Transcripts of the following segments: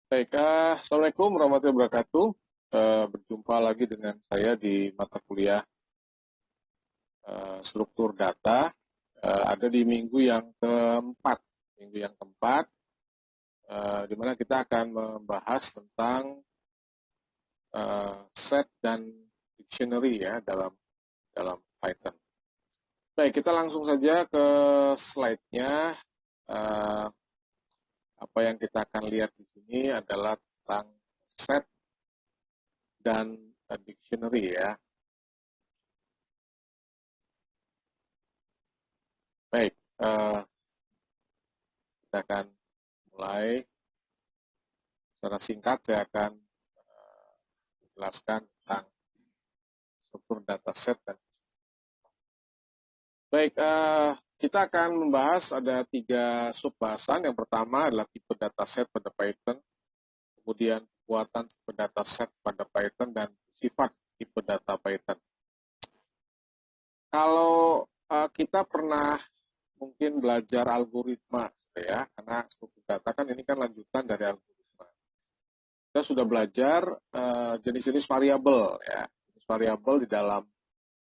Baik, Assalamualaikum warahmatullahi wabarakatuh. Berjumpa lagi dengan saya di mata kuliah struktur data. Ada di minggu yang keempat, di mana kita akan membahas tentang set dan dictionary ya dalam Python. Baik, kita langsung saja ke slide-nya. Apa yang kita akan lihat di sini adalah tentang set dan dictionary ya. Baik, kita akan mulai. Secara singkat saya akan menjelaskan tentang struktur dataset. Baik, kita akan membahas ada 3 subbahasan. Yang pertama adalah tipe dataset pada Python, kemudian kekuatan tipe dataset pada Python, dan sifat tipe data Python. Kalau kita pernah mungkin belajar algoritma, ya, karena struktur data kan ini kan lanjutan dari algoritma. Kita sudah belajar jenis-jenis variabel, ya, jenis variabel di dalam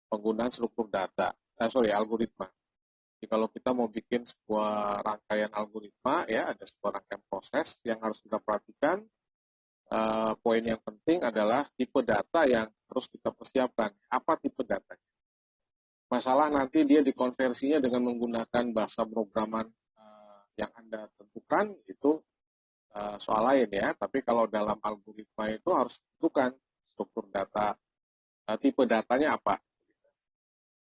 penggunaan struktur data, algoritma. Jadi kalau kita mau bikin sebuah rangkaian algoritma, ya, ada sebuah rangkaian proses yang harus kita perhatikan. Poin yang penting adalah tipe data yang harus kita persiapkan. Apa tipe datanya? Masalah nanti dia dikonversinya dengan menggunakan bahasa programan yang Anda tentukan, itu soal lain ya. Tapi kalau dalam algoritma itu harus tentukan struktur data, tipe datanya apa.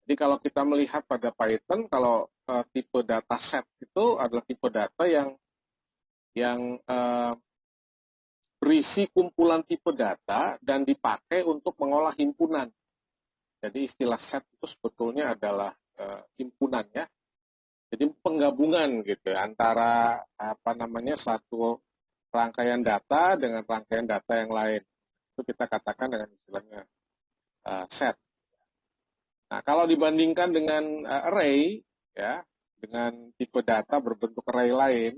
Jadi kalau kita melihat pada Python, kalau tipe dataset itu adalah tipe data yang berisi kumpulan tipe data dan dipakai untuk mengolah himpunan. Jadi istilah set itu sebetulnya adalah himpunan ya. Jadi penggabungan gitu antara satu rangkaian data dengan rangkaian data yang lain. Itu kita katakan dengan istilahnya set. Nah, kalau dibandingkan dengan array ya, dengan tipe data berbentuk array lain,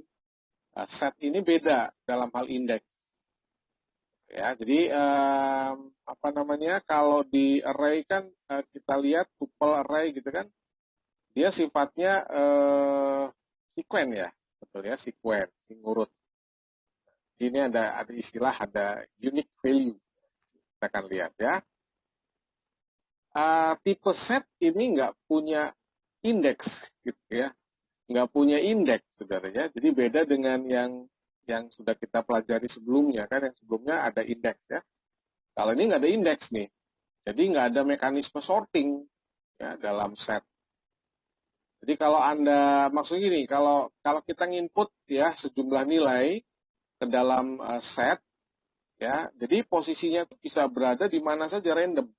set ini beda dalam hal indeks. Ya, jadi kalau di array kan kita lihat tuple array gitu kan, dia sifatnya sekuen ya, betul ya, sekuen, ngurut. Ini ada istilah, ada unique value. Kita akan lihat ya. Tipe set ini nggak punya indeks gitu ya, nggak punya indeks sebenarnya. Jadi beda dengan yang sudah kita pelajari sebelumnya kan, yang sebelumnya ada indeks ya. Kalau ini nggak ada indeks nih, jadi nggak ada mekanisme sorting ya dalam set. Jadi kalau Anda maksudnya gini, kalau kita nginput ya sejumlah nilai ke dalam set ya, jadi posisinya itu bisa berada di mana saja random.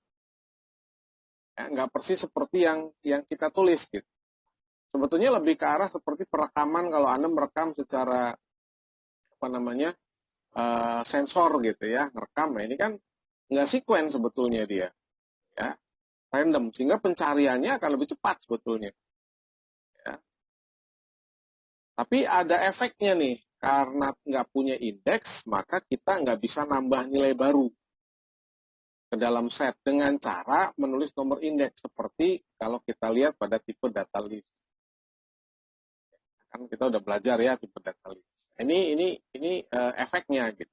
Ya, nggak persis seperti yang kita tulis gitu. Sebetulnya lebih ke arah seperti perekaman kalau Anda merekam secara sensor gitu ya, ngerekam ya, ini kan nggak sekuen sebetulnya dia ya, random, sehingga pencariannya akan lebih cepat sebetulnya ya. Tapi ada efeknya nih, karena nggak punya indeks maka kita nggak bisa nambah nilai baru ke dalam set dengan cara menulis nomor indeks seperti kalau kita lihat pada tipe data list. Kan kita udah belajar ya tipe data list. Ini efeknya gitu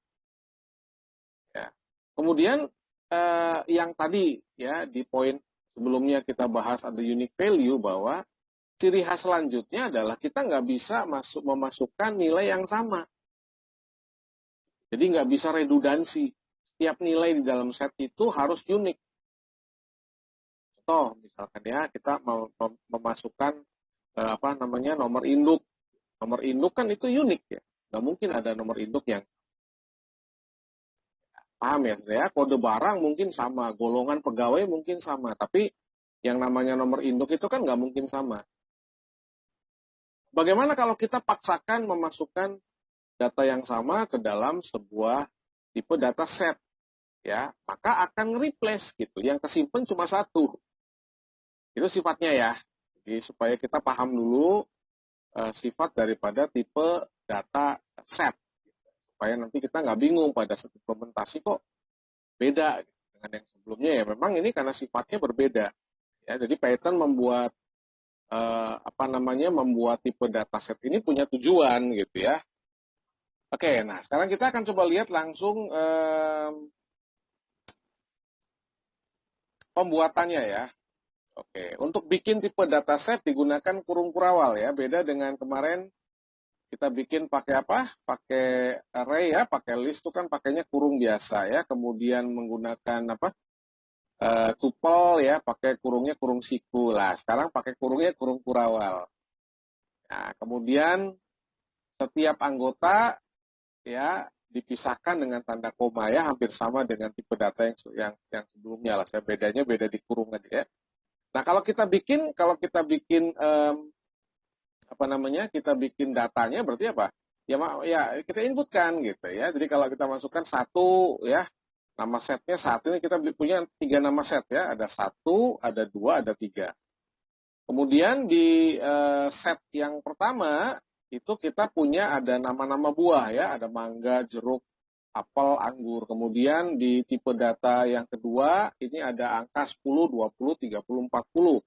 ya. Kemudian yang tadi ya di poin sebelumnya kita bahas ada unique value, bahwa ciri khas selanjutnya adalah kita nggak bisa memasukkan nilai yang sama. Jadi nggak bisa redundansi. Setiap nilai di dalam set itu harus unik. Contoh misalkan ya, kita mau memasukkan nomor induk. Nomor induk kan itu unik ya. Nggak mungkin ada nomor induk yang paham ya, kode barang mungkin sama, golongan pegawai mungkin sama, tapi yang namanya nomor induk itu kan nggak mungkin sama. Bagaimana kalau kita paksakan memasukkan data yang sama ke dalam sebuah tipe data set? Ya, maka akan replace gitu. Yang kesimpan cuma satu. Itu sifatnya ya. Jadi supaya kita paham dulu sifat daripada tipe data set. supaya nanti kita nggak bingung pada saat implementasi kok beda dengan yang sebelumnya ya. Memang ini karena sifatnya berbeda. Ya, jadi Python membuat membuat tipe dataset ini punya tujuan gitu ya. Oke, nah sekarang kita akan coba lihat langsung pembuatannya ya. Oke, untuk bikin tipe dataset digunakan kurung kurawal ya. Beda dengan kemarin kita bikin pakai apa? Pakai array ya, pakai list itu kan pakainya kurung biasa ya. Kemudian menggunakan apa? Tuple ya, pakai kurungnya kurung siku. Lah, sekarang pakai kurungnya kurung kurawal. Nah, kemudian setiap anggota ya dipisahkan dengan tanda koma ya, hampir sama dengan tipe data yang sebelumnya lah. Saya bedanya beda di kurung aja ya. Nah, kalau kita bikin kita bikin datanya berarti apa? Ya kita inputkan gitu ya. Jadi kalau kita masukkan satu ya, nama setnya satu, ini kita punya 3 nama set ya. Ada 1, ada 2, ada 3. Kemudian di set yang pertama itu kita punya ada nama-nama buah ya. Ada mangga, jeruk, apel, anggur. Kemudian di tipe data yang kedua ini ada angka 10, 20, 30, 40.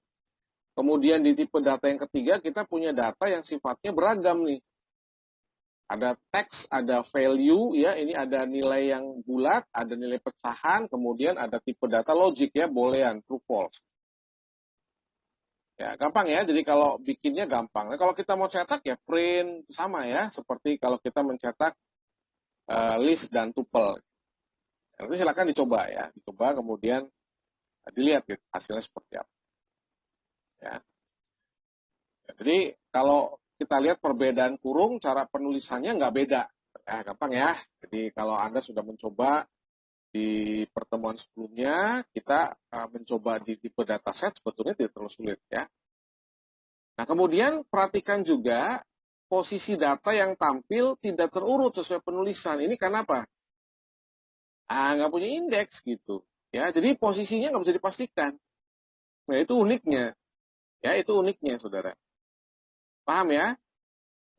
Kemudian di tipe data yang ketiga kita punya data yang sifatnya beragam nih. Ada teks, ada value ya, ini ada nilai yang bulat, ada nilai pecahan, kemudian ada tipe data logik ya, boolean, true false. Ya, gampang ya. Jadi kalau bikinnya gampang. Nah, kalau kita mau cetak ya print sama ya, seperti kalau kita mencetak list dan tuple. Nanti silakan dicoba ya, dicoba kemudian dilihat gitu, hasilnya seperti apa. Ya. Jadi kalau kita lihat perbedaan kurung, cara penulisannya nggak beda. Gampang ya. Jadi kalau Anda sudah mencoba di pertemuan sebelumnya, kita mencoba di tipe dataset, sebetulnya tidak terlalu sulit ya. Nah kemudian perhatikan juga posisi data yang tampil tidak terurut sesuai penulisan. Ini karena apa? Nggak punya indeks gitu. Ya, jadi posisinya nggak bisa dipastikan. Nah itu uniknya. Ya itu uniknya saudara. Paham ya?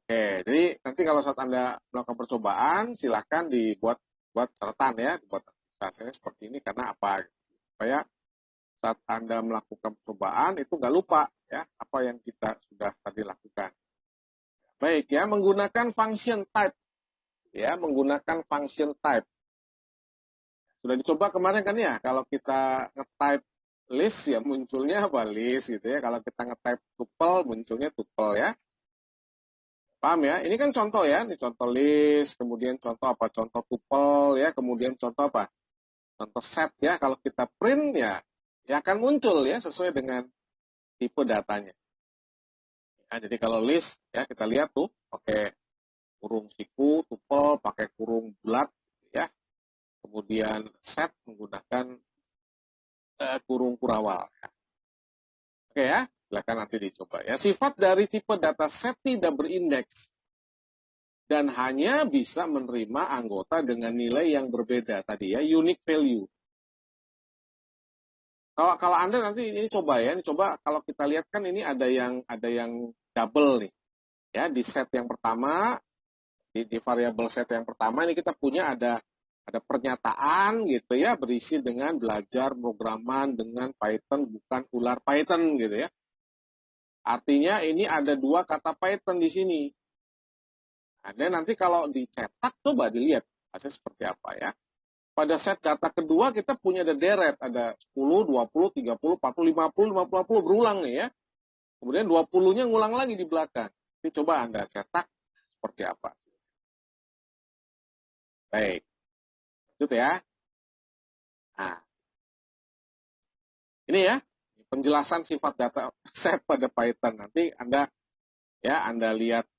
Oke, jadi nanti kalau saat Anda melakukan percobaan, silahkan dibuat catatan ya, dibuat hasilnya seperti ini karena apa? Supaya saat Anda melakukan percobaan itu nggak lupa ya apa yang kita sudah tadi lakukan. Baik ya, menggunakan function type ya, menggunakan function type. Sudah dicoba kemarin kan ya, kalau kita nge-type list ya munculnya apa list gitu ya, kalau kita nge-type tuple munculnya tuple ya. Paham ya? Ini kan contoh ya, ini contoh list, kemudian contoh apa? Contoh tuple ya, kemudian contoh apa? Contoh set ya. Kalau kita print ya akan muncul ya sesuai dengan tipe datanya. Nah, jadi kalau list ya kita lihat tuh pakai kurung siku, tuple pakai kurung bulat ya. Kemudian set menggunakan kurung kurawal. Ya. Oke ya, silakan nanti dicoba ya. Sifat dari tipe dataset tidak berindeks dan hanya bisa menerima anggota dengan nilai yang berbeda tadi ya, unique value. Kalau Anda nanti ini coba ya, ini coba kalau kita lihat kan ini ada yang double nih. Ya, di set yang pertama, di variabel set yang pertama ini kita punya ada pernyataan gitu ya, berisi dengan belajar programan dengan Python bukan ular Python gitu ya. Artinya ini ada 2 kata Python di sini. Dan nanti kalau dicetak coba dilihat hasil seperti apa ya. Pada set data kedua kita punya ada deret, ada 10, 20, 30, 40, 50, 50, 50 berulang nih ya. Kemudian 20-nya ngulang lagi di belakang. Ini coba Anda cetak seperti apa. Baik. Lanjut ya. Nah. Ini ya, penjelasan sifat data set pada Python. Nanti Anda lihat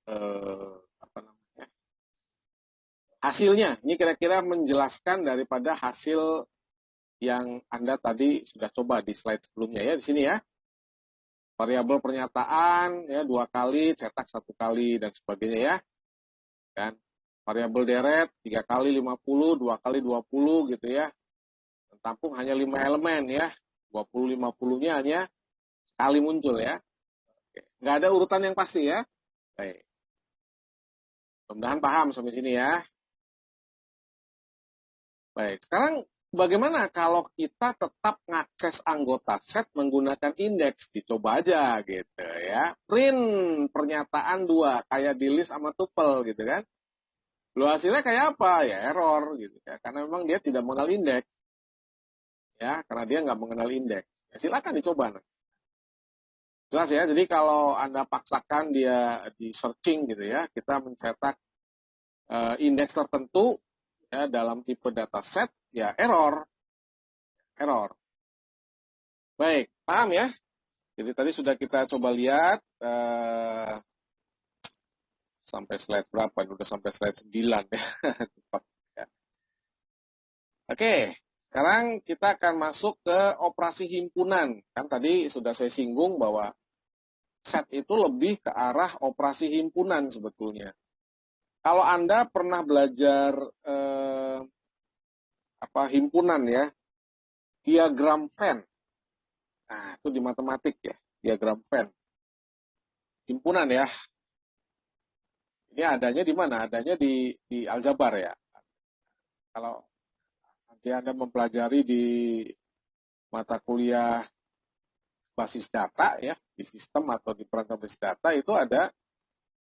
hasilnya. Ini kira-kira menjelaskan daripada hasil yang Anda tadi sudah coba di slide sebelumnya ya, di sini ya. Variabel pernyataan ya 2 kali, cetak 1 kali dan sebagainya ya. Kan variabel deret 3 kali 50, 2 kali 20 gitu ya. Tampung hanya 5 elemen ya. 20 50-nya hanya sekali muncul ya. Nggak ada urutan yang pasti ya. Baik. Mudah-mudahan paham sampai sini ya. Baik, sekarang bagaimana kalau kita tetap ngakses anggota set menggunakan indeks? Dicoba aja gitu ya. Print pernyataan dua, kayak di list sama tuple gitu kan. Lalu hasilnya kayak apa? Ya error gitu ya. Karena memang dia tidak mengenal indeks. Ya, karena dia nggak mengenal indeks. Ya, silakan dicoba. Jelas ya, jadi kalau Anda paksakan dia di searching gitu ya, kita mencetak indeks tertentu ya, dalam tipe dataset, ya error. Baik, paham ya? Jadi tadi sudah kita coba lihat sampai slide berapa? Sudah sampai slide 9 ya. Cepat ya. Oke, sekarang kita akan masuk ke operasi himpunan. Kan tadi sudah saya singgung bahwa set itu lebih ke arah operasi himpunan sebetulnya. Kalau Anda pernah belajar himpunan ya, diagram Venn. Nah, itu di matematik ya, diagram Venn. Himpunan ya. Ini adanya di mana? Adanya di aljabar ya. Kalau nanti Anda mempelajari di mata kuliah basis data ya, di sistem atau di perangkat basis data itu ada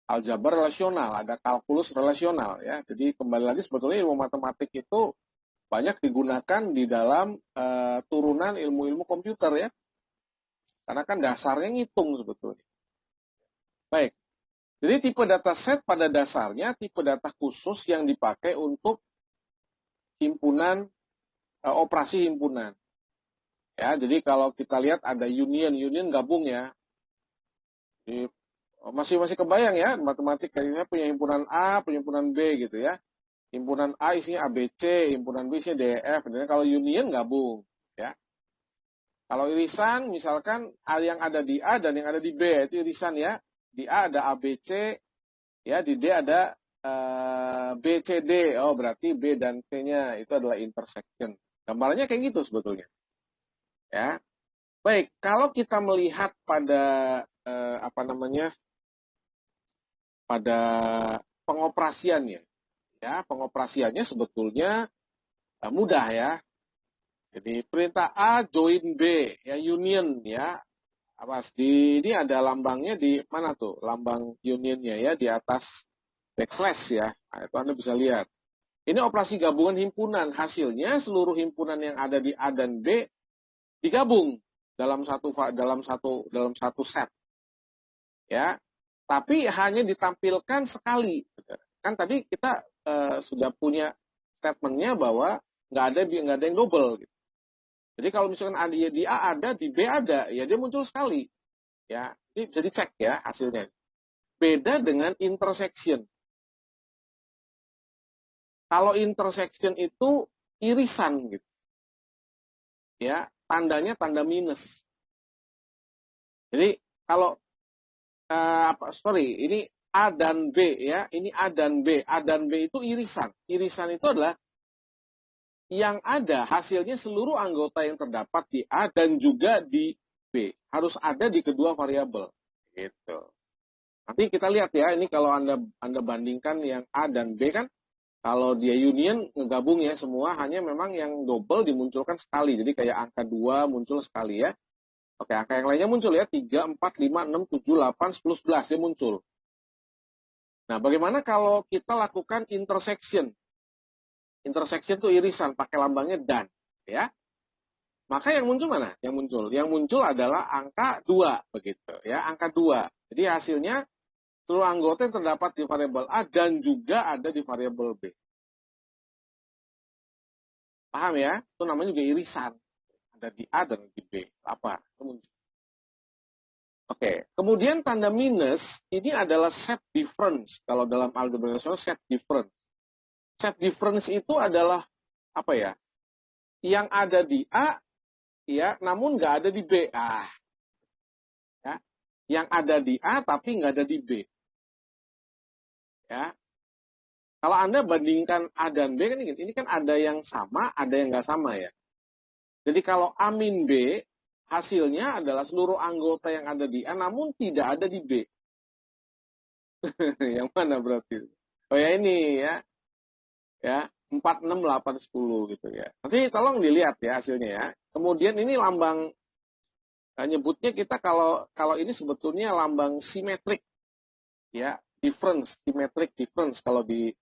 aljabar relasional, ada kalkulus relasional ya. Jadi kembali lagi sebetulnya ilmu matematik itu banyak digunakan di dalam turunan ilmu-ilmu komputer ya. Karena kan dasarnya ngitung sebetulnya. Baik. Jadi tipe dataset pada dasarnya tipe data khusus yang dipakai untuk himpunan, operasi himpunan. Ya, jadi kalau kita lihat ada union gabung ya. Jadi, masih kebayang ya matematik kayaknya punya himpunan A, punya himpunan B gitu ya. Himpunan A isinya ABC, himpunan B isinya DEF. Dan kalau union gabung ya. Kalau irisan misalkan yang ada di A dan yang ada di B itu irisan ya. Di A ada ABC, ya di D ada BCD. Oh berarti B dan C-nya itu adalah intersection. Gambarnya kayak gitu sebetulnya. Ya. Baik, kalau kita melihat pada pada pengoperasiannya, ya pengoperasiannya sebetulnya mudah ya. Jadi perintah A join B, ya union ya. Awas di ini ada lambangnya di mana tuh? Lambang unionnya ya di atas backslash ya. Nah, itu Anda bisa lihat. Ini operasi gabungan himpunan. Hasilnya seluruh himpunan yang ada di A dan B digabung dalam satu set. Ya. Tapi hanya ditampilkan sekali. Kan tadi kita sudah punya statementnya bahwa nggak ada yang double. Gitu. Jadi kalau misalkan di A ada, di B ada, ya dia muncul sekali. Ya, ini bisa dicek ya hasilnya. Beda dengan intersection. Kalau intersection itu irisan gitu. Ya, tandanya tanda minus. Jadi kalau ini A dan B ya, ini A dan B. A dan B itu irisan. Irisan itu adalah yang ada hasilnya seluruh anggota yang terdapat di A dan juga di B. Harus ada di kedua variabel. Gitu. Nanti kita lihat ya, ini kalau Anda bandingkan yang A dan B kan, kalau dia union ngegabung ya semua, hanya memang yang double dimunculkan sekali. Jadi kayak angka 2 muncul sekali ya. Oke, angka yang lainnya muncul ya, 3, 4, 5, 6, 7, 8, 10, 11 dia muncul. Nah, bagaimana kalau kita lakukan intersection? Intersection itu irisan, pakai lambangnya dan. Ya. Maka yang muncul mana? Yang muncul adalah angka 2, begitu ya, angka 2. Jadi hasilnya seluruh anggota yang terdapat di variabel A dan juga ada di variabel B. Paham ya? Itu namanya juga irisan. Ada di A dan di B. Apa? Oke. Kemudian tanda minus, ini adalah set difference. Kalau dalam algebra relasional, set difference. Set difference itu adalah, apa ya? Yang ada di A, ya, namun nggak ada di B. Ya. Yang ada di A, tapi nggak ada di B. Ya. Kalau Anda bandingkan A dan B, kan ini kan ada yang sama, ada yang nggak sama ya. Jadi kalau A min B, hasilnya adalah seluruh anggota yang ada di A, namun tidak ada di B. Yang mana berarti? Oh ya ini ya. Ya. 6, 8, 10 gitu ya. Nanti tolong dilihat ya hasilnya ya. Kemudian ini lambang nyebutnya kita kalau ini sebetulnya lambang simetrik ya, difference, symmetric difference kalau di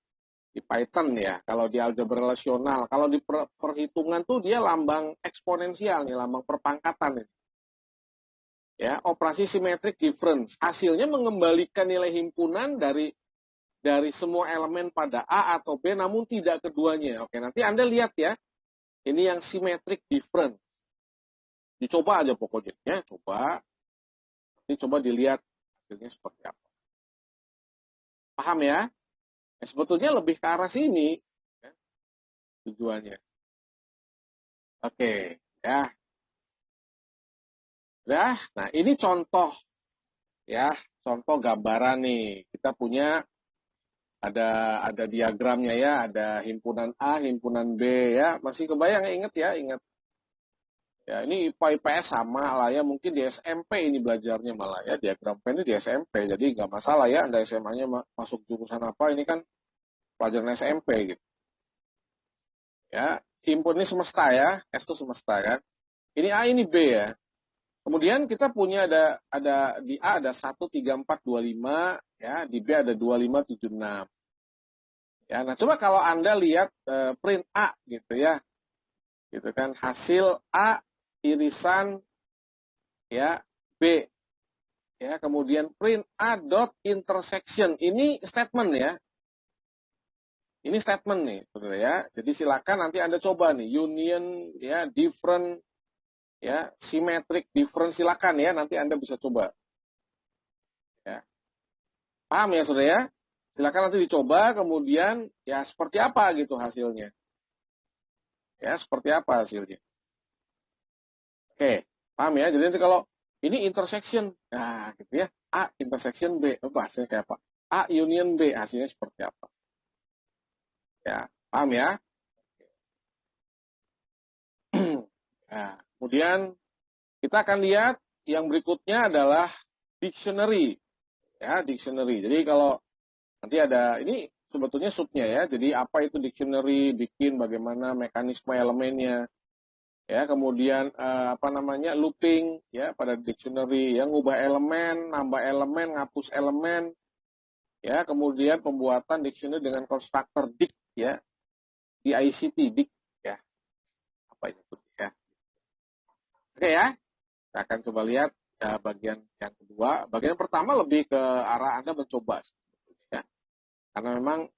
Python ya, kalau di algebra relasional, kalau di perhitungan tuh dia lambang eksponensial nih, lambang perpangkatan nih. Ya, operasi symmetric difference. Hasilnya mengembalikan nilai himpunan dari semua elemen pada A atau B, namun tidak keduanya. Oke, nanti Anda lihat ya, ini yang symmetric difference. Dicoba aja pokoknya, ya, coba. Nanti coba dilihat hasilnya seperti apa. Paham ya? Sebetulnya lebih ke arah sini ya, tujuannya. Oke, ya. Nah, ini contoh ya, contoh gambaran nih. Kita punya ada diagramnya ya, ada himpunan A, himpunan B ya. Masih kebayang ya, ingat ya, ingat. Ya, ini IPA IPS sama lah ya, mungkin di SMP ini belajarnya malah ya, diagram Venn ini di SMP. Jadi nggak masalah ya, Anda SMA-nya masuk jurusan apa, ini kan pelajaran SMP gitu. Ya, himpun ini semesta ya, S itu semesta kan. Ini A, ini B ya. Kemudian kita punya ada di A ada 1, 3, 4, 2, 5 ya, di B ada 2, 5, 7, 6. Ya, nah coba kalau Anda lihat print A gitu ya. Gitu kan, hasil A irisan ya B ya, kemudian print A dot intersection. Ini statement ya. Ini statement nih, saudara ya. Jadi silakan nanti Anda coba nih union ya, different ya, symmetric different, silakan ya, nanti Anda bisa coba. Ya. Paham ya, saudara ya? Silakan nanti dicoba, kemudian ya seperti apa gitu hasilnya. Ya, seperti apa hasilnya. Oke, paham ya? Jadi nanti kalau ini intersection, nah gitu ya, A intersection B, hasilnya kayak apa? A union B, hasilnya seperti apa? Ya, paham ya? Nah, kemudian kita akan lihat yang berikutnya adalah dictionary. Ya, dictionary. Jadi kalau nanti ada, ini sebetulnya subnya ya. Jadi apa itu dictionary, bikin bagaimana mekanisme elemennya. Ya, kemudian apa namanya, looping ya pada dictionary, ya, ngubah elemen, nambah elemen, ngapus elemen. Ya, kemudian pembuatan dictionary dengan konstruktor dict ya. Di ICT dict ya. Apa itu ya? Oke ya. Kita akan coba lihat ya, bagian yang kedua. Bagian pertama lebih ke arah Anda mencoba. Ya. Karena memang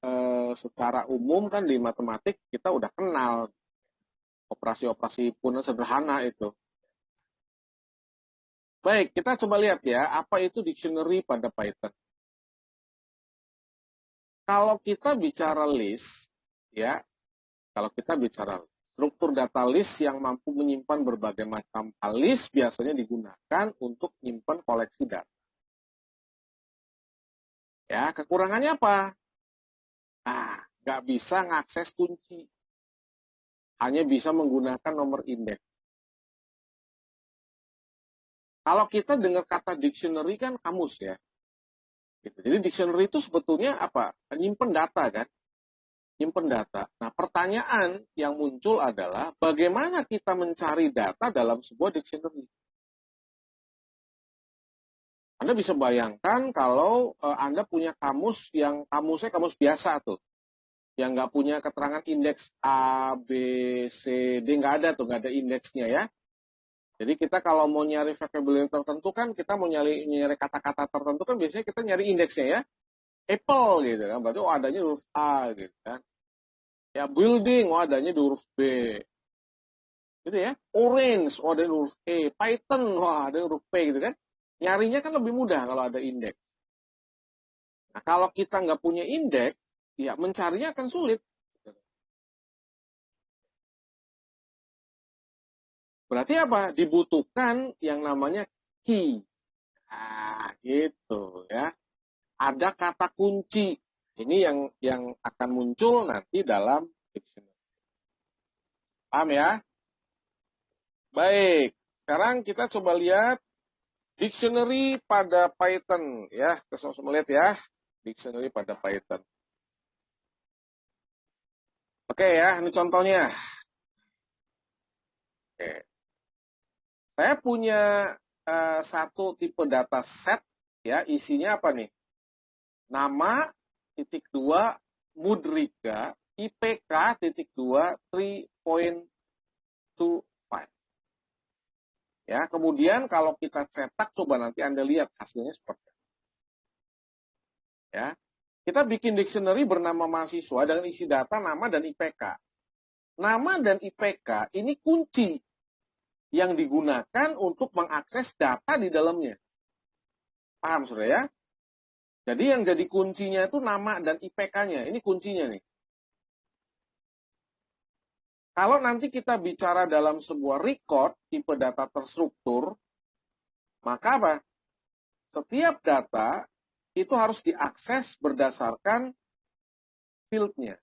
secara umum kan di matematik kita udah kenal operasi-operasi punah sederhana itu. Baik, kita coba lihat ya, apa itu dictionary pada Python. Kalau kita bicara list, ya, kalau kita bicara struktur data list yang mampu menyimpan berbagai macam list biasanya digunakan untuk menyimpan koleksi data. Ya, kekurangannya apa? Nah, nggak bisa ngakses kunci. Hanya bisa menggunakan nomor indeks. Kalau kita dengar kata dictionary kan kamus ya. Gitu. Jadi dictionary itu sebetulnya apa? Nyimpen data kan? Nyimpen data. Nah, pertanyaan yang muncul adalah bagaimana kita mencari data dalam sebuah dictionary? Anda bisa bayangkan kalau Anda punya kamus yang kamusnya kamus biasa tuh. Yang nggak punya keterangan indeks A, B, C, D, nggak ada tuh, nggak ada indeksnya ya. Jadi kita kalau mau nyari vocabulary tertentu kan, kita mau nyari kata-kata tertentu kan biasanya kita nyari indeksnya ya. Apple gitu kan, berarti adanya huruf A gitu kan. Ya building, adanya huruf B. Gitu ya. Orange, adanya huruf E. Python, ada huruf P gitu kan. Nyarinya kan lebih mudah kalau ada indeks. Nah kalau kita nggak punya indeks, ya mencarinya akan sulit. Berarti apa? Dibutuhkan yang namanya key. Nah, gitu ya. Ada kata kunci. Ini yang akan muncul nanti dalam dictionary. Paham ya? Baik. Sekarang kita coba lihat dictionary pada Python ya. Kita sama-sama lihat ya. Dictionary pada Python. Oke ya, ini contohnya. Oke. Saya punya satu tipe data set, ya, isinya apa nih? Nama, titik dua, Mudrika, IPK, titik dua, 3.25. Ya, kemudian kalau kita cetak, coba nanti Anda lihat hasilnya seperti apa. Ya. Kita bikin dictionary bernama mahasiswa dengan isi data, nama, dan IPK. Nama dan IPK ini kunci yang digunakan untuk mengakses data di dalamnya. Paham, saudara ya? Jadi yang jadi kuncinya itu nama dan IPK-nya. Ini kuncinya nih. Kalau nanti kita bicara dalam sebuah record, tipe data terstruktur, maka apa? Setiap data itu harus diakses berdasarkan field-nya.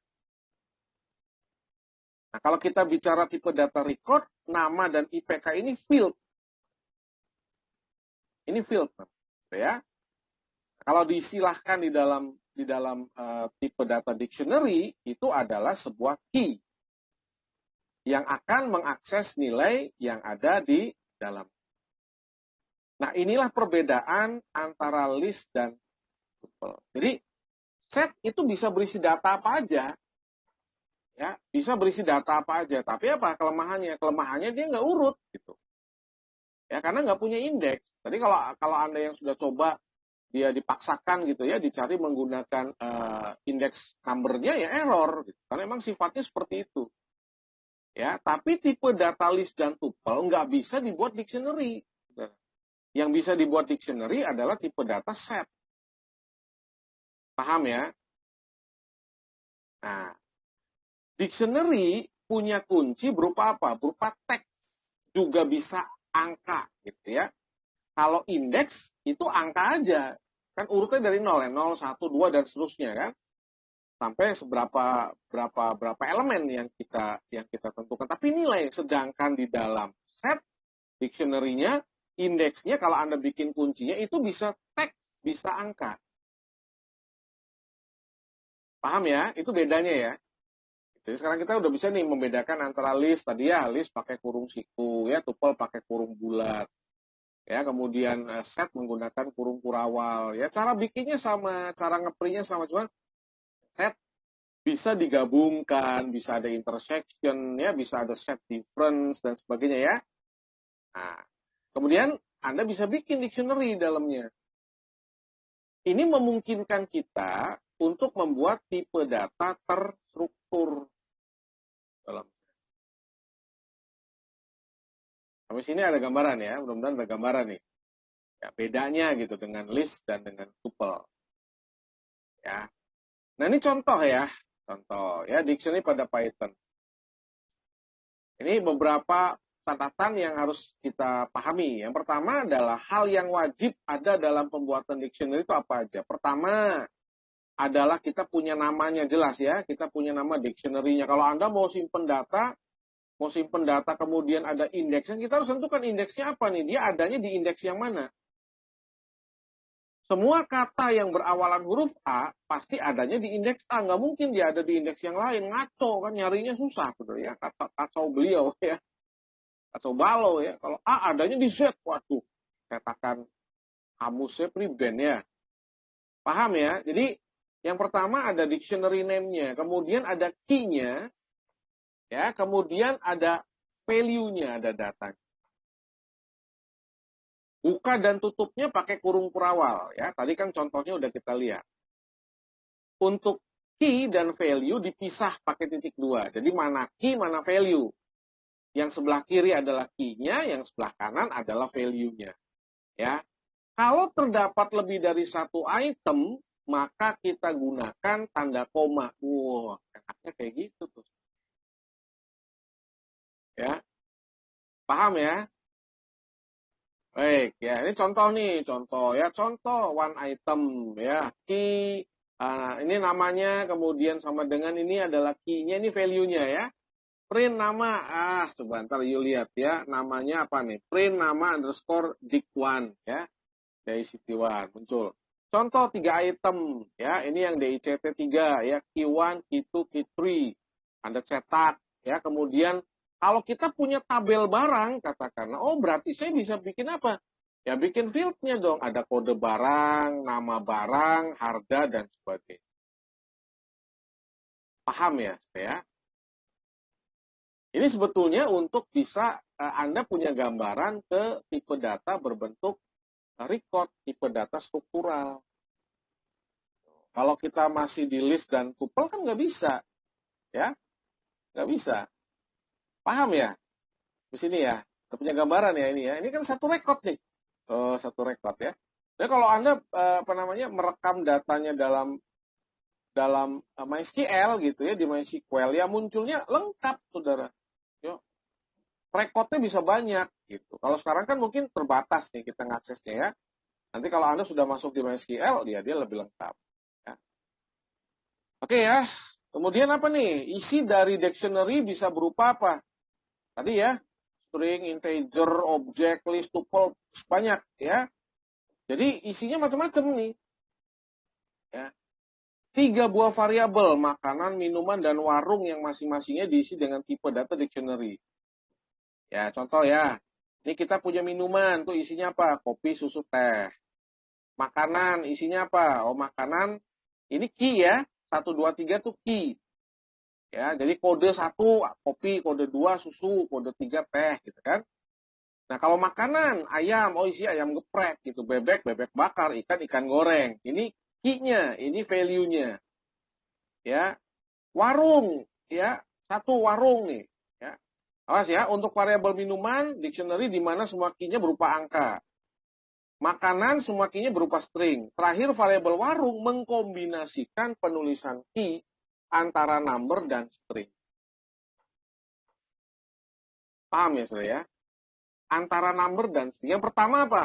Nah, kalau kita bicara tipe data record, nama dan IPK ini field. Ini field, ya. Kalau disilahkan di dalam tipe data dictionary, itu adalah sebuah key yang akan mengakses nilai yang ada di dalam. Nah, inilah perbedaan antara list dan tuple. Jadi, set itu bisa berisi data apa aja. Ya, bisa berisi data apa aja. Tapi apa kelemahannya? Kelemahannya dia nggak urut gitu. Ya, karena nggak punya indeks. Jadi kalau Anda yang sudah coba dia dipaksakan gitu ya, dicari menggunakan indeks number-nya ya error gitu. Karena memang sifatnya seperti itu. Ya, tapi tipe data list dan tuple nggak bisa dibuat dictionary. Yang bisa dibuat dictionary adalah tipe data set. Paham ya? Nah, dictionary punya kunci berupa apa? Berupa teks, juga bisa angka gitu ya. Kalau indeks itu angka aja. Kan urutnya dari 0 ya, 0, 1, 2 dan seterusnya kan. Sampai berapa elemen yang kita tentukan. Tapi nilai, sedangkan di dalam set dictionary-nya, indeksnya kalau Anda bikin kuncinya itu bisa teks, bisa angka. Paham ya? Itu bedanya ya. Jadi sekarang kita udah bisa nih membedakan antara list tadi ya, list pakai kurung siku ya, tuple pakai kurung bulat. Ya, kemudian set menggunakan kurung kurawal. Ya, cara bikinnya sama, cara ngeprintnya sama, cuman set bisa digabungkan, bisa ada intersection ya, bisa ada set difference dan sebagainya ya. Nah, kemudian Anda bisa bikin dictionary dalamnya. Ini memungkinkan kita untuk membuat tipe data terstruktur dalam. Sampai sini ada gambaran ya, mudah-mudahan ada gambaran nih. Ya, bedanya gitu dengan list dan dengan tuple. Ya. Nah, ini contoh ya. Contoh ya, dictionary pada Python. Ini beberapa catatan yang harus kita pahami. Yang pertama adalah hal yang wajib ada dalam pembuatan dictionary itu apa aja. Pertama adalah kita punya namanya jelas ya. Kita punya nama dictionary-nya. Kalau Anda mau simpen data kemudian ada indeksnya, kita harus tentukan indeksnya apa nih. Dia adanya di indeks yang mana. Semua kata yang berawalan huruf A pasti adanya di indeks A. Nggak mungkin dia ada di indeks yang lain. Ngaco kan, nyarinya susah. Ya. Kacau beliau ya. Kacau balau ya. Kalau A adanya di Z. Waduh, katakan kamusnya pribadi ya. Paham ya? Jadi yang pertama ada dictionary name-nya. Kemudian ada key-nya. Ya, kemudian ada value-nya, ada datanya. Buka dan tutupnya pakai kurung kurawal. Ya, tadi kan contohnya udah kita lihat. Untuk key dan value dipisah pakai titik dua. Jadi mana key, mana value. Yang sebelah kiri adalah key-nya, yang sebelah kanan adalah value-nya. Ya. Kalau terdapat lebih dari satu item, maka kita gunakan tanda koma. Wah, enaknya kayak gitu tuh. Ya. Paham ya? Baik, ya ini contoh ya, contoh one item ya, key, ini namanya, kemudian sama dengan ini adalah key-nya, ini value-nya ya. Print nama, sebentar yuk lihat ya, namanya apa nih? Print nama underscore dict1 ya, dari city1 muncul. Contoh 3 item ya, ini yang DICT 3 ya, key1, key2, key3. Anda cetak, ya. Kemudian kalau kita punya tabel barang, katakan, oh berarti saya bisa bikin apa? Ya bikin fieldnya dong. Ada kode barang, nama barang, harga, dan sebagainya. Paham ya, saya? Ini sebetulnya untuk bisa Anda punya gambaran ke tipe data berbentuk record, tipe data struktural. Kalau kita masih di list dan tuple kan nggak bisa, ya, nggak bisa. Paham ya? Di sini ya, kita punya gambaran ya ini ya. Ini kan satu record nih, satu record ya. Jadi kalau Anda merekam datanya dalam MySQL gitu ya, di MySQL ya munculnya lengkap, saudara. Yo, recordnya bisa banyak gitu. Kalau sekarang kan mungkin terbatas nih kita ngaksesnya ya. Nanti kalau Anda sudah masuk di MySQL, dia lebih lengkap. Ya. Oke ya. Kemudian apa nih? Isi dari dictionary bisa berupa apa? Tadi ya, string, integer, object, list, tuple, banyak ya. Jadi isinya macam-macam nih. Ya. 3 buah variabel, makanan, minuman, dan warung yang masing-masingnya diisi dengan tipe data dictionary. Ya, contoh ya. Ini kita punya minuman, tuh isinya apa? Kopi, susu, teh. Makanan, isinya apa? Oh, makanan, ini key ya. 1, 2, 3 tuh key. Ya, jadi kode 1, kopi, kode 2, susu, kode 3, teh, gitu kan. Nah, kalau makanan, ayam, oh isi ayam geprek, gitu. Bebek, bebek bakar, ikan, ikan goreng. Ini key-nya, ini value-nya. Ya, warung, ya, 1 warung nih. Ya. Awas ya, untuk variabel minuman, dictionary di mana semua key-nya berupa angka. Makanan semua key-nya berupa string. Terakhir variabel warung mengkombinasikan penulisan key antara number dan string. Paham ya, saudara ya? Antara number dan string. Yang pertama apa?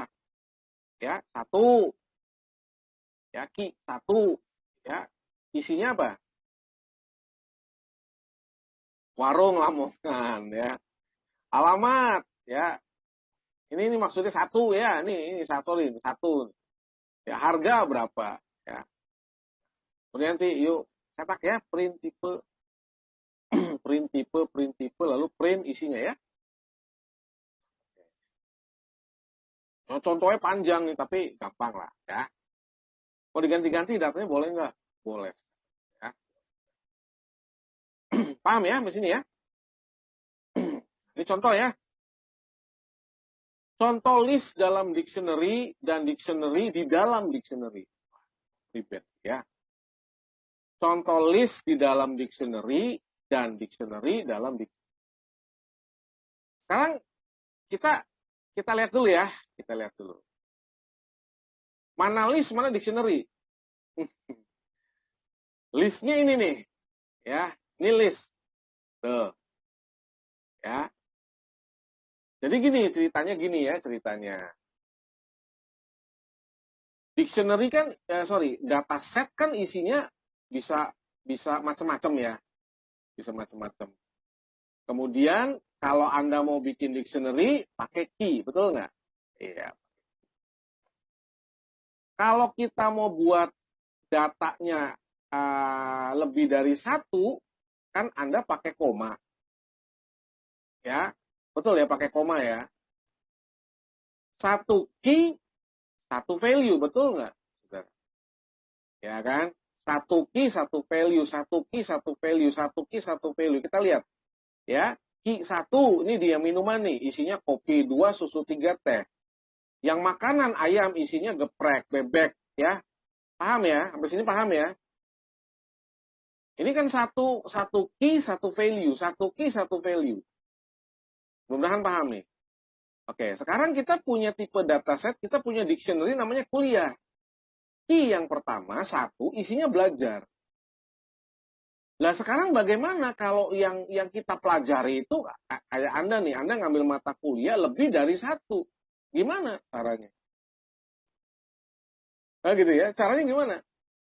Ya, 1. Ya, key 1. Ya, isinya apa? Warung Lamongan ya. Alamat ya. Ini maksudnya 1 ya. Ini 1 nih, 1. Ya, harga berapa ya. Kemudian nanti yuk cetak ya, print tipe print tipe lalu print isinya ya. Nah, contohnya panjang nih tapi gampang lah ya. Mau diganti-ganti datanya boleh nggak? Boleh. Ya. Paham ya di sini ya? Ini contoh ya. Contoh list dalam dictionary dan dictionary di dalam dictionary. Repeat ya. Contoh list di dalam dictionary dan dictionary dalam dictionary. Sekarang kita lihat dulu ya. Kita lihat dulu. Mana list, mana dictionary? Listnya ini nih. Ya, ini list. Tuh. Ya. Jadi gini ceritanya ceritanya. Dictionary kan dataset kan isinya bisa macam-macam ya. Bisa macam-macam. Kemudian kalau Anda mau bikin dictionary pakai key, betul nggak? Iya. Kalau kita mau buat datanya lebih dari 1, kan Anda pakai koma. Ya, betul ya, pakai koma ya. 1 key, 1 value, betul nggak? Ya kan? 1 key, 1 value, 1 key, 1 value, 1 key, 1 value. Kita lihat. Ya, key 1, ini dia minuman nih, isinya kopi, 2, susu, 3, teh. Yang makanan ayam isinya geprek, bebek, ya. Paham ya? Sampai sini paham ya? Ini kan satu key, 1 value, 1 key, 1 value. Mudah-mudahan paham nih. Oke, sekarang kita punya tipe dataset, kita punya dictionary namanya kuliah. Key yang pertama, 1, isinya belajar. Nah, sekarang bagaimana kalau yang kita pelajari itu, kayak Anda nih, Anda ngambil mata kuliah lebih dari 1. Gimana caranya? Nah, gitu ya. Caranya gimana?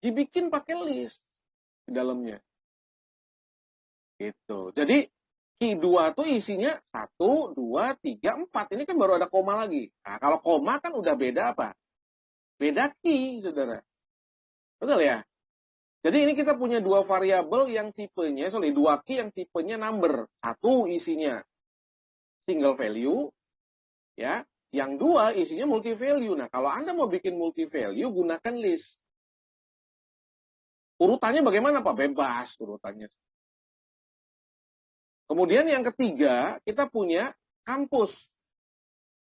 Dibikin pakai list di dalamnya. Gitu. Jadi, key 2 tuh isinya 1, 2, 3, 4. Ini kan baru ada koma lagi. Nah, kalau koma kan udah beda apa? Beda key, saudara. Betul ya? Jadi ini kita punya dua variabel yang tipenya, dua key yang tipenya number. Satu isinya single value, ya. Yang dua isinya multi value. Nah, kalau Anda mau bikin multi value, gunakan list. Urutannya bagaimana, Pak? Bebas urutannya. Kemudian yang ketiga, kita punya kampus.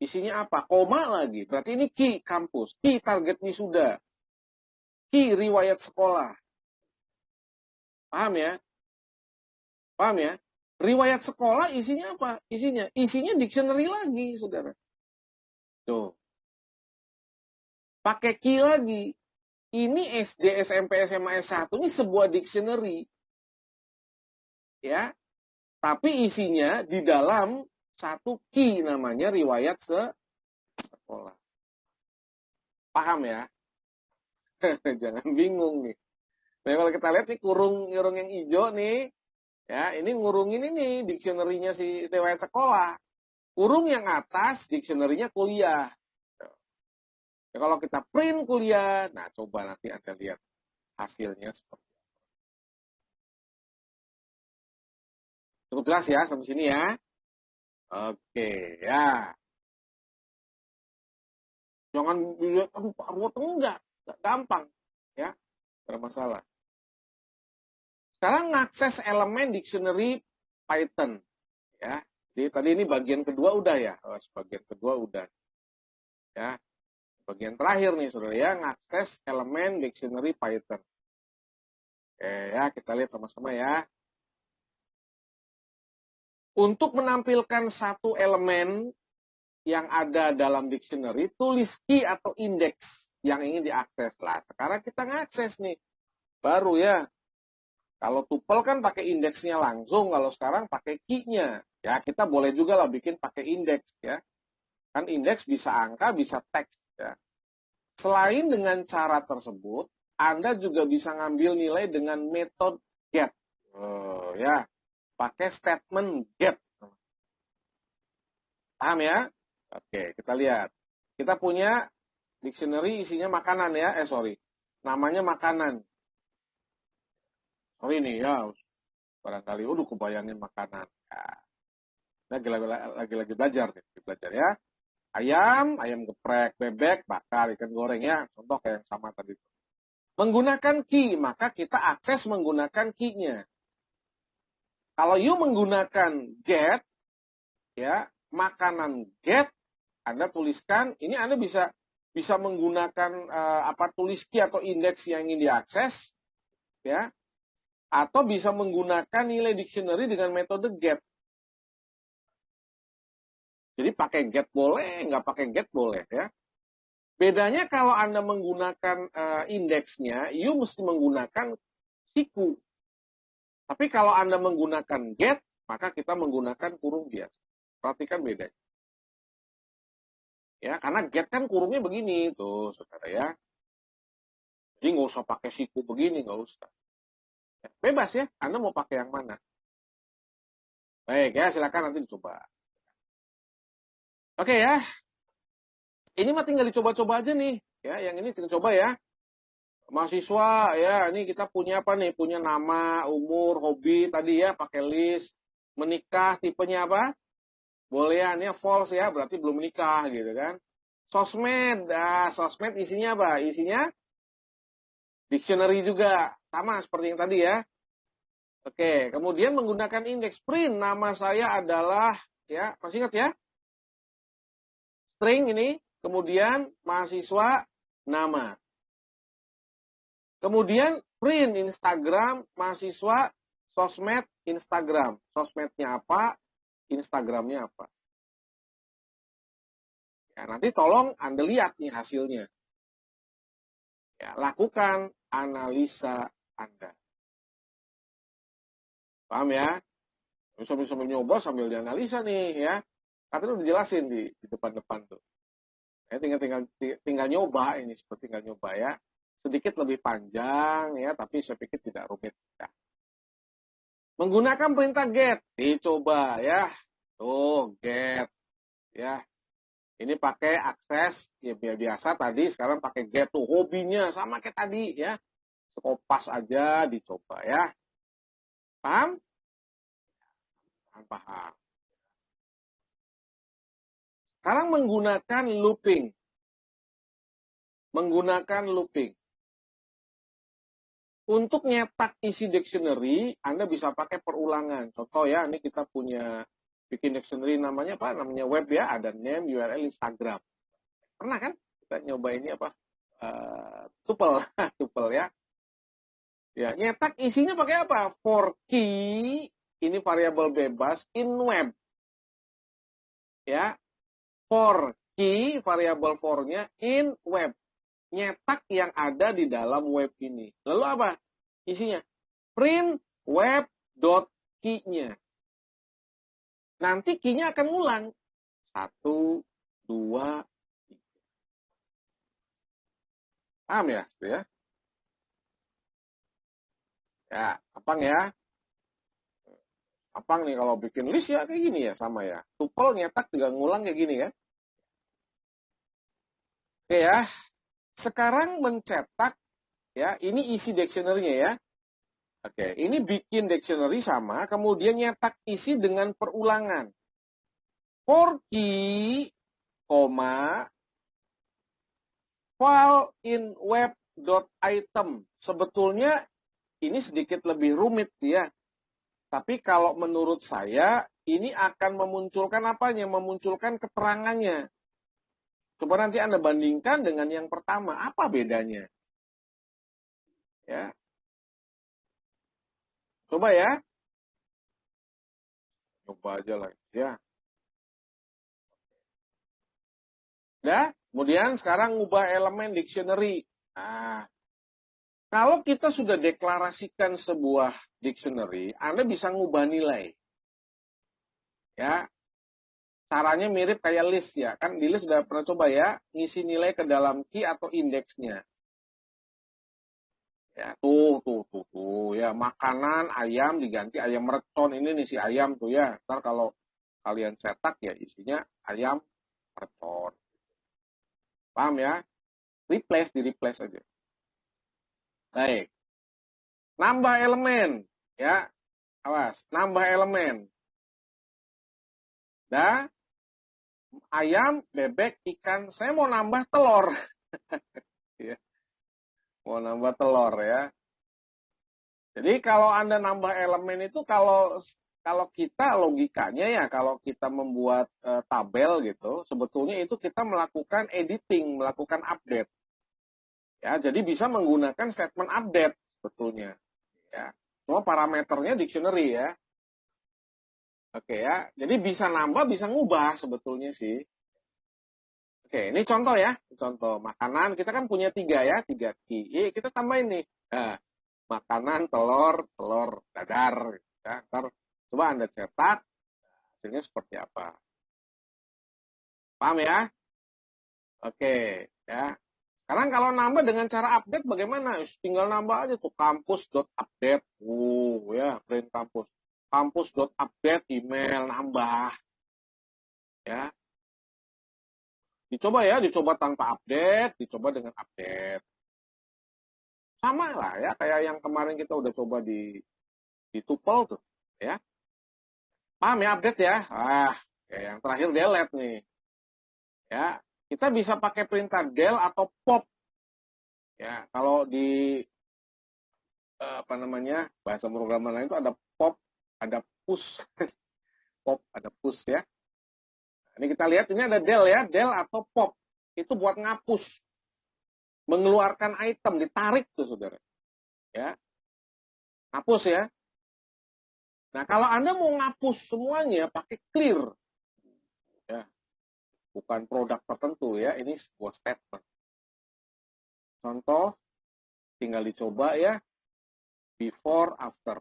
Isinya apa? Koma lagi. Berarti ini key kampus, key target wisuda, key riwayat sekolah. Paham ya? Paham ya? Riwayat sekolah isinya apa? Isinya dictionary lagi, saudara. Tuh. Pakai key lagi. Ini SD, SMP, SMA, S1 ini sebuah dictionary. Ya. Tapi isinya di dalam satu key namanya riwayat sekolah. Paham ya? Jangan bingung nih. Nah, kalau kita lihat nih kurung yang hijau nih, ya ini ngurungin ini dictionary-nya si riwayat sekolah. Kurung yang atas dictionary-nya kuliah. Ya, kalau kita print kuliah, nah coba nanti Anda lihat hasilnya seperti apa. Cukup jelas ya sampai sini ya. Oke, ya. Jangan dilihat, Pak Arwot enggak gampang, ya, bermasalah. Sekarang ngakses elemen dictionary Python, ya. Jadi tadi ini bagian kedua udah ya, bagian kedua udah, ya. Bagian terakhir nih, saudara ya, ngakses elemen dictionary Python. Oke, ya, kita lihat sama-sama ya. Untuk menampilkan satu elemen yang ada dalam dictionary, tulis key atau indeks yang ingin diakses. Lah, sekarang kita ngakses nih. Baru ya. Kalau tuple kan pakai indeksnya langsung, kalau sekarang pakai key-nya. Ya, kita boleh juga lah bikin pakai indeks ya. Kan indeks bisa angka, bisa teks ya. Selain dengan cara tersebut, Anda juga bisa ngambil nilai dengan metode get. Ya, pakai statement get. Paham ya? Oke, kita lihat. Kita punya dictionary isinya makanan ya. Namanya makanan. Sorry nih ya, barangkali kebayangin makanan. Ya. Lagi belajar nih, ya. Ayam geprek, bebek, bakar, ikan goreng ya. Contoh kayak yang sama tadi. Menggunakan key, maka kita akses menggunakan key-nya. Kalau you menggunakan get, ya, makanan get, Anda tuliskan, ini Anda bisa menggunakan tulis key atau indeks yang ingin diakses, ya, atau bisa menggunakan nilai dictionary dengan metode get. Jadi pakai get boleh, nggak pakai get boleh, ya. Bedanya kalau Anda menggunakan indeksnya, you mesti menggunakan siku. Tapi kalau Anda menggunakan get, maka kita menggunakan kurung biasa. Perhatikan bedanya. Ya, karena get kan kurungnya begini, tuh, saudara ya. Jadi nggak usah pakai siku begini, nggak usah. Ya, bebas ya, Anda mau pakai yang mana. Baik ya, silakan nanti dicoba. Oke ya, ini mah tinggal dicoba-coba aja nih. Ya, yang ini tinggal coba ya. Mahasiswa ya, ini kita punya apa nih? Punya nama, umur, hobi tadi ya, pakai list. Menikah tipenya apa? Boleh ya, ini false ya, berarti belum menikah gitu kan. Sosmed, sosmed isinya apa? Isinya dictionary juga, sama seperti yang tadi ya. Oke, kemudian menggunakan indeks print, nama saya adalah, ya, masih ingat ya? String ini, kemudian mahasiswa, nama. Kemudian print Instagram, mahasiswa, sosmed, Instagram. Sosmednya apa, Instagramnya apa. Ya, nanti tolong Anda lihat nih hasilnya. Ya, lakukan analisa Anda. Paham ya? Bisa nyoba sambil dianalisa nih ya. Katanya udah dijelasin di depan-depan tuh. Ya, tinggal nyoba ini, seperti tinggal nyoba ya. Sedikit lebih panjang ya, tapi saya pikir tidak rumit. Ya. Menggunakan perintah get, dicoba ya. Tuh, get. Ya. Ini pakai akses, ya biasa tadi, sekarang pakai get tuh. Hobinya sama kayak tadi ya. Kopas aja dicoba ya. Paham? Paham. Sekarang menggunakan looping. Untuk nyetak isi dictionary, Anda bisa pakai perulangan. Contoh ya, ini kita punya bikin dictionary namanya apa? Namanya web ya, ada name, URL, Instagram. Pernah kan? Kita nyoba ini apa? Tuple, tuple ya. Ya, nyetak isinya pakai apa? For key, ini variabel bebas, in web. Ya, for key, variabel for-nya in web. Nyetak yang ada di dalam web ini. Lalu apa? Isinya print web.key-nya. Nanti key-nya akan ngulang. 1, 2, 3. Paham ya? Ya, gampang ya. Gampang nih kalau bikin list ya kayak gini ya, sama ya. Tuple nyetak juga ngulang kayak gini kan. Oke ya. Sekarang mencetak ya, ini isi dictionary-nya ya. Oke, ini bikin dictionary sama, kemudian nyetak isi dengan perulangan. For key, file in web.item. Sebetulnya ini sedikit lebih rumit ya. Tapi kalau menurut saya, ini akan memunculkan apanya? Memunculkan keterangannya. Coba nanti Anda bandingkan dengan yang pertama. Apa bedanya? Ya. Coba ya. Coba aja lah. Ya. Nah, kemudian sekarang ubah elemen dictionary. Nah, kalau kita sudah deklarasikan sebuah dictionary, Anda bisa ngubah nilai. Ya, caranya mirip kayak list ya. Kan di list sudah pernah coba ya, ngisi nilai ke dalam key atau indeksnya. Ya, tuh. Ya, makanan, ayam diganti ayam mercon. Ini nih si ayam tuh ya. Ntar kalau kalian cetak ya isinya ayam mercon. Paham ya? Di replace aja. Baik. Nambah elemen. Ya, awas. Nambah elemen. Dah, ayam, bebek, ikan. Saya mau nambah telur. Ya, mau nambah telur ya. Jadi kalau Anda nambah elemen itu kalau kita logikanya ya kalau kita membuat tabel gitu, sebetulnya itu kita melakukan editing, melakukan update. Ya, jadi bisa menggunakan statement update sebetulnya. Ya. Semua parameternya dictionary ya. Oke ya. Jadi bisa nambah, bisa ngubah sebetulnya sih. Oke, ini contoh ya. Contoh makanan kita kan punya 3 ya, 3 key. Kita tambahin nih. Nah, makanan, telur dadar. Ya, ntar coba Anda cetak, hasilnya seperti apa. Paham ya? Oke, ya. Sekarang kalau nambah dengan cara update bagaimana? Tinggal nambah aja tuh kampus.update. Ya, print kampus. Kampus.update email nambah. Ya. Dicoba tanpa update, dicoba dengan update. Sama lah ya, kayak yang kemarin kita udah coba di tuple tuh, ya. Paham ya update ya? Kayak yang terakhir delete nih. Ya, kita bisa pakai perintah del atau pop. Ya, kalau di apa namanya bahasa programan lain itu ada pop, ada push, pop, ada push ya. Ini kita lihat ini ada del ya, del atau pop itu buat ngapus, mengeluarkan item, ditarik tuh saudara, ya, ngapus ya. Nah kalau Anda mau ngapus semuanya pakai clear, ya, bukan produk tertentu ya, ini sebuah statement. Contoh, tinggal dicoba ya, before, after.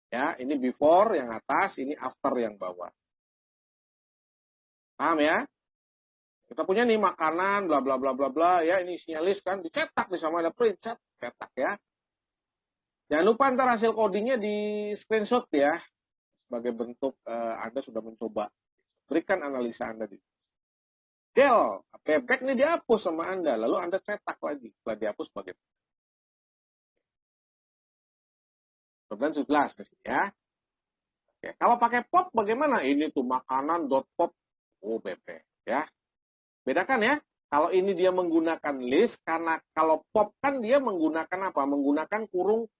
Ya, ini before yang atas, ini after yang bawah. Paham ya? Kita punya nih makanan, bla bla bla bla bla, ya ini isinya list kan, dicetak nih sama ada print, cetak ya. Jangan lupa ntar hasil codingnya di screenshot ya, sebagai bentuk Anda sudah mencoba. Berikan analisa Anda di del, bebek nih dihapus sama Anda, lalu Anda cetak lagi, setelah dihapus bagaimana? Kemudian sudah jelas di sini ya. Oke, kalau pakai pop bagaimana? Ini tuh makanan.pop UBP ya. Bedakan ya. Kalau ini dia menggunakan list, karena kalau pop kan dia menggunakan apa? Menggunakan kurung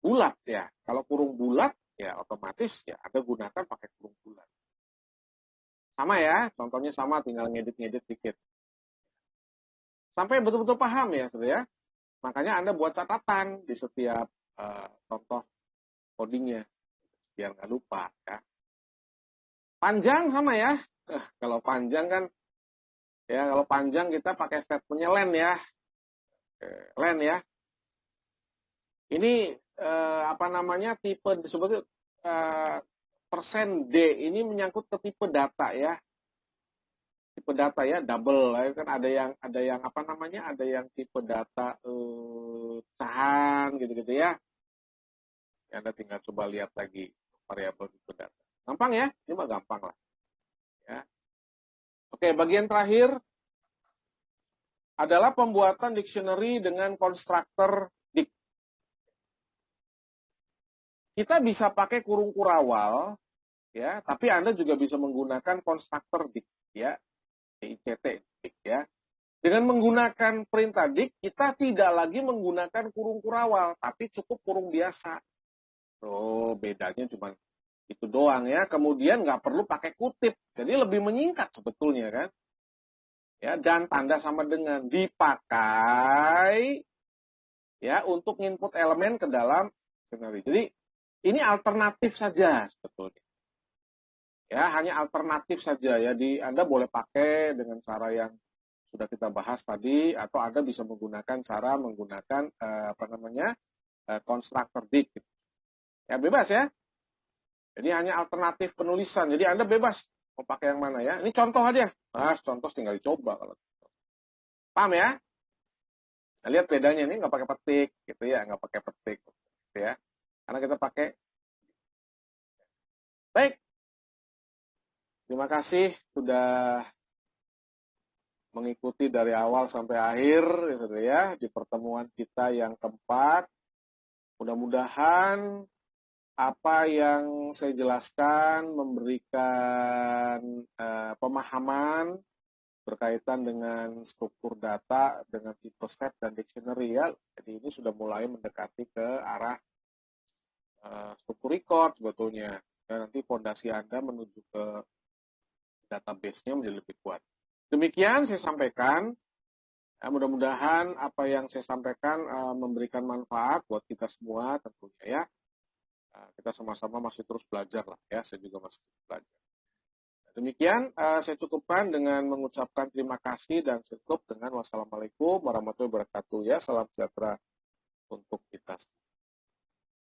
bulat ya. Kalau kurung bulat ya otomatis ya Anda gunakan pakai kurung bulat. Sama ya, contohnya sama, tinggal ngedit-ngedit dikit. Sampai betul-betul paham ya, saudara ya. Makanya Anda buat catatan di setiap contoh codingnya biar nggak lupa ya. Panjang sama ya. Kalau panjang kan ya, kalau panjang kita pakai statementnya len ya. Len ya. Ini apa namanya, tipe disebut persen D ini menyangkut ke tipe data ya. Tipe data ya, double kan ada yang apa namanya, ada yang tipe data pecahan gitu-gitu ya. Anda tinggal coba lihat lagi variabel tipe data. Gampang ya? Ini mah gampang lah. Ya. Oke, bagian terakhir adalah pembuatan dictionary dengan konstruktor dict. Kita bisa pakai kurung kurawal, ya, tapi Anda juga bisa menggunakan konstruktor dict, ya, DICT, dict, ya. Dengan menggunakan perintah dict, kita tidak lagi menggunakan kurung kurawal, tapi cukup kurung biasa. Oh, bedanya cuma itu doang ya. Kemudian nggak perlu pakai kutip, jadi lebih menyingkat sebetulnya kan. Ya, dan tanda sama dengan dipakai ya untuk input elemen ke dalam dictionary. Jadi ini alternatif saja sebetulnya. Ya, hanya alternatif saja ya. Anda boleh pakai dengan cara yang sudah kita bahas tadi, atau Anda bisa menggunakan apa namanya, konstruktor dict. Ya, bebas ya. Jadi hanya alternatif penulisan. Jadi Anda bebas mau pakai yang mana ya. Ini contoh aja. Contoh tinggal dicoba kalau. Paham ya? Nah, lihat bedanya ini nggak pakai petik gitu ya, nggak pakai petik gitu ya. Karena kita pakai. Baik. Terima kasih sudah mengikuti dari awal sampai akhir gitu ya di pertemuan kita yang keempat. Mudah-mudahan apa yang saya jelaskan memberikan pemahaman berkaitan dengan struktur data, dengan tipe set dan dictionary ya. Jadi ini sudah mulai mendekati ke arah struktur record sebetulnya. Dan nanti fondasi Anda menuju ke database-nya menjadi lebih kuat. Demikian saya sampaikan. Mudah-mudahan apa yang saya sampaikan memberikan manfaat buat kita semua tentunya ya. Kita sama-sama masih terus belajar lah ya. Saya juga masih terus belajar. Demikian saya cukupkan dengan mengucapkan terima kasih dan cukup dengan wassalamualaikum warahmatullahi wabarakatuh ya. Salam sejahtera untuk kita.